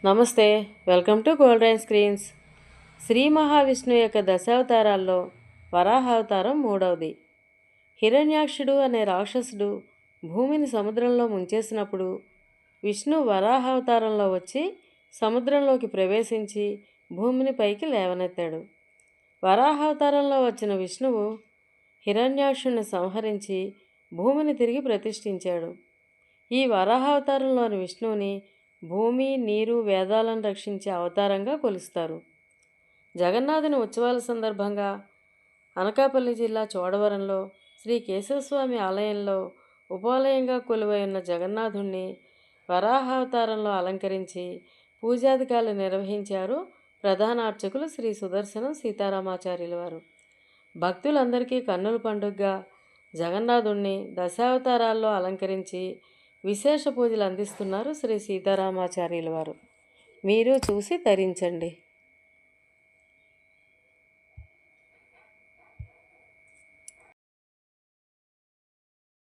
నమస్తే, welcome to Golden Screens. Shri మహావిష్ణువు యొక్క దశావతారాల్లో వరాహావతారం మూడవది. హిరణ్యాక్షుడు అనే రాక్షసుడు భూమిని సముద్రంలో ముంచేసినప్పుడు విష్ణు వరాహావతారంలో వచ్చి సముద్రంలోకి ప్రవేశించి భూమిని పైకి లేవనెత్తాడు. వరాహావతారంలో వచ్చిన విష్ణువు హిరణ్యాక్షుడిని సంహరించి భూమిని తిరిగి ప్రతిష్ఠించాడు. ఈ వరాహావతారంలోని విష్ణువుని భూమి, నీరు, వేదాలను రక్షించే అవతారంగా కొలుస్తారు. జగన్నాథుని ఉత్సవాల సందర్భంగా అనకాపల్లి జిల్లా చోడవరంలో శ్రీ కేశవస్వామి ఆలయంలో ఉపాలయంగా కొలువై ఉన్న జగన్నాథుణ్ణి వరాహావతారంలో అలంకరించి పూజాధికారులు నిర్వహించారు ప్రధాన అర్చకులు శ్రీ సుదర్శనం సీతారామాచార్యుల వారు. భక్తులందరికీ కన్నుల పండుగగా జగన్నాథుణ్ణి దశావతారాల్లో అలంకరించి విశేష పూజలు అందిస్తున్నారు శ్రీ సీతారామాచార్యుల వారు. మీరు చూసి తరించండి.